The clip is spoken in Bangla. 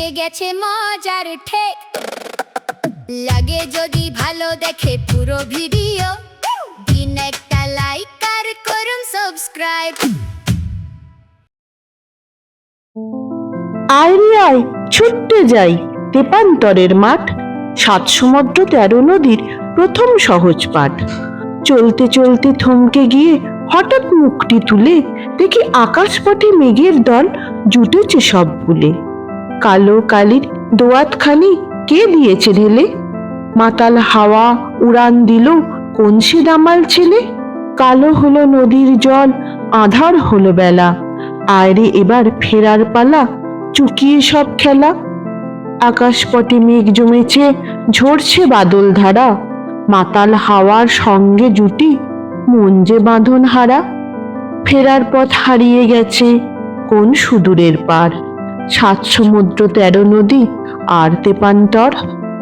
লেগে গেছে মজার ঠেক। লাগে যদি ভালো দেখে পুরো ভিডিও, দিন একটা লাইক আর করুন সাবস্ক্রাইব। আয় রে আয়, ছুটতে যাই তেপান্তরের মাঠ, 7 সমুদ্র 13 নদীর প্রথম সহজ পাঠ। চলতে চলতে থমকে গিয়ে হঠাৎ মুখটি তুলে দেখি আকাশপথে মেঘের দল জুটেছে সব ভুলে। কালো কালির দোয়াতখানি কে দিয়েছে ঢেলে? মাতাল হাওয়া উড়ান দিল কোন সে দামাল ছেলে? কালো হলো নদীর জল, আঁধার হলো বেলা, আয়রে এবার ফেরার পালা, চুকিয়ে সব খেলা। আকাশপটে মেঘ জমেছে, ঝরছে বাদল ধারা, মাতাল হাওয়ার সঙ্গে জুটি মন যে বাঁধন হারা। ফেরার পথ হারিয়ে গেছে কোন সুদূরের পার, 7 সমুদ্র 13 নদী আর তেপান্তর।